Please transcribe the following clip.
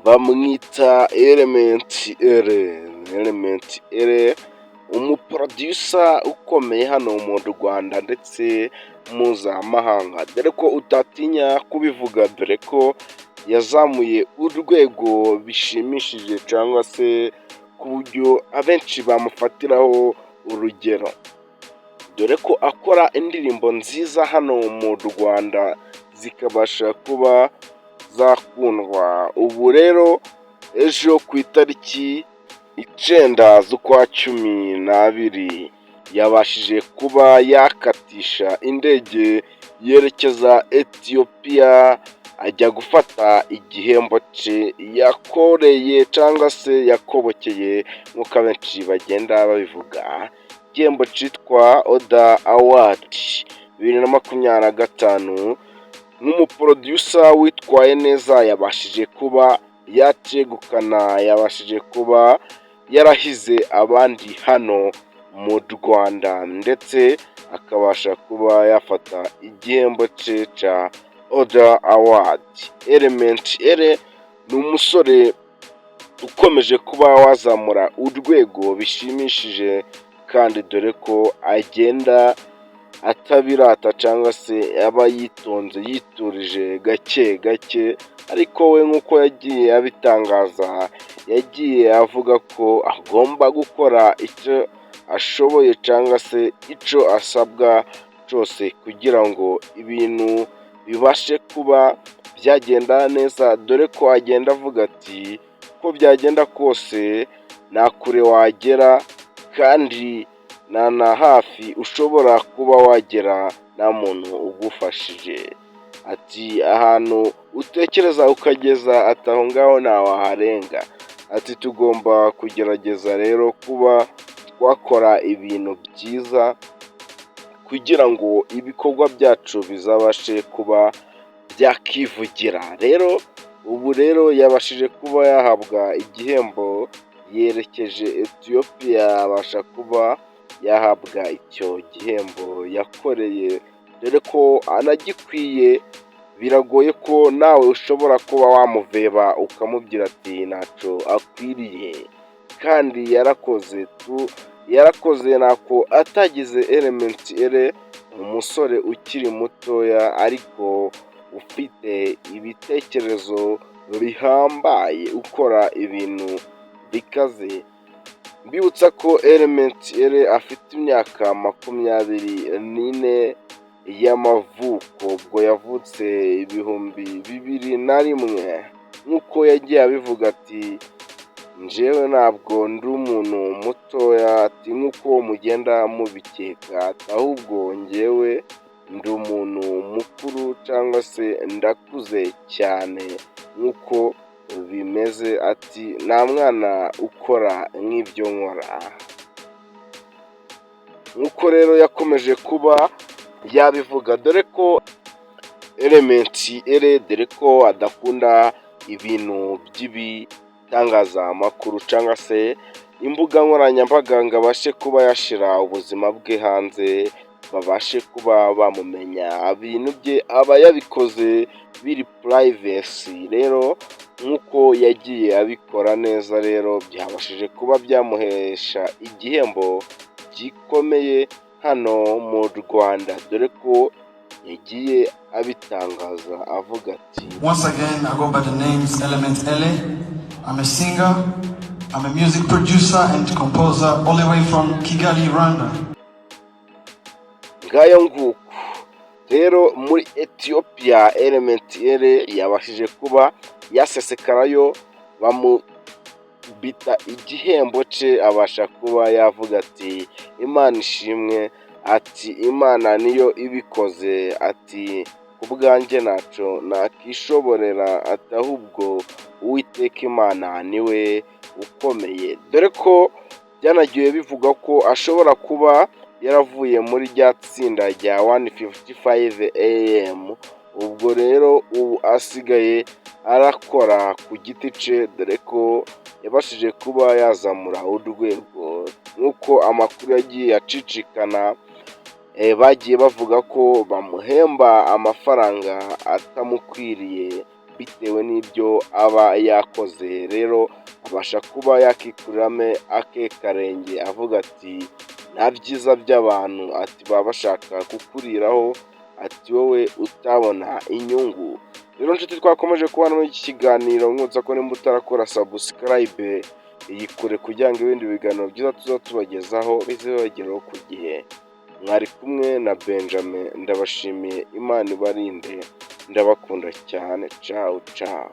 bamwita Element L, umuproducer ukomeye hano mu Rwanda ndetse mpuzamahanga, dore ko utatinya kubivuga, dore ko yazamuye urwego bishimishije cyangwa se ku buryo abenshi bamufatiraho urugero, dore ko akora indirimbo nziza hano mu Rwanda zikabasha kuba zakundwa. Ubu rero ejo ku itariki 9 z'ukwa 12 yabashije kuba yakatisha indege yerekeza Ethiopia, ajya gufata igihembo cye yakoreye cyangwa se yakobokeye nk'uko abenshi bagenda babivuga, igihembo cyitwa Oda Award 2025. Nk'umuproducer witwaye neza yabashije kuba yategukana, yabashije kuba yarahize abandi hano mu Rwanda, ndetse akabasha kuba yafata igihembo cye cya Oda Award. Element L ni umusore ukomeje kuba wazamura urwego bishimishije, kandi dore ko agenda atabirata cyangwa se aba yitonze yiturije gake gake, ariko we nk'uko yagiye abitangaza, yagiye avuga ko agomba gukora icyo ashoboye cyangwa se icyo asabwa cyose kugira ngo ibintu bibashe kuba byagenda neza, dore ko agenda avuga ati ko byagenda kose nta kure wagera kandi na hafi ushobora kuba wagera nta muntu ugufashije. Ati ahantu utekereza ukageza ati aho ngaho ntawaharenga. Ati tugomba kugerageza rero kuba twakora ibintu byiza kugira ngo ibikorwa byacu bizabashe kuba byakivugira. Rero ubu rero yabashije kuba yahabwa igihembo, yerekeje Ethiopia, abasha kuba yahabwa icyo gihembo yakoreye, dore ko anagikwiye. Biragoye ko nawe ushobora kuba wamuveba ukamubwira ati ntacyo akwiriye, kandi yarakoze ntako atagize. Element L, umusore ukiri mutoya ariko ufite ibitekerezo bihambaye, ukora ibintu bikaze. Mbibutsa ko Element L afite imyaka 24 y'amavuko, ubwo yavutse 2001. nk'uko yagiye abivuga ati njyewe ntabwo ndi umuntu mutoya, ati nk'uko mugenda mubikeka, ahubwo njyewe ndi umuntu mukuru cyangwa se ndakuze cyane nk'uko bimeze. Ati nta mwana ukora nk'ibyo nkora. nk'uko rero yakomeje kuba yabivuga, dore ko Element L, dore ko adakunda ibintu by'ibitangazamakuru cyangwa se imbuga nkoranyambaga ngo abashe kuba yashira ubuzima bwe hanze, babashe kuba bamumenya. Ibintu bye aba yabikoze biri privacy. Rero nk'uko yagiye abikora neza, rero byabashije kuba byamuhesha igihembo gikomeye hano mu Rwanda, dore ko yagiye abitangaza avuga ati once again I go by the names Element L. I'm a singer, I'm a music producer and composer all the way from Kigali, Rwanda. ngayo nguko rero muri Ethiopia, Element L yabashije kuba yasesekarayo, bamubita igihembo cye, abasha kuba yavuga ati Imana ishimwe, ati Imana niyo ibikoze, ati ku bwanjye ntacyo nakishoborera, ati ahubwo Uwiteka Imana niwe ukomeye. Dore ko byanagiye bivuga ko ashobora kuba yaravuye muri rya tsinda rya 155 AM, ubwo rero ubu asigaye arakora ku giti cye, dore ko yabashije kuba yazamura urwego nk'uko amakuru yagiye acicikana. Bagiye bavuga ko bamuhemba amafaranga atamukwiriye bitewe n'ibyo aba yakoze, rero abasha kuba yakikuriramo ake karenge avuga ati nta byiza by'abantu, ati baba bashaka kukuriraho, ati wowe utabona inyungu. Rero nshuti, twakomeje kubana muri iki kiganiro, nkutsa ko nimba utarakora subscribe yikore kugira ngo ibindi biganiro byiza tuza tubagezaho bizabageraho ku gihe. Mwari kumwe na Benjamin, ndabashimiye, Imana ibarinde, ndabakunda cyane, ciao ciao.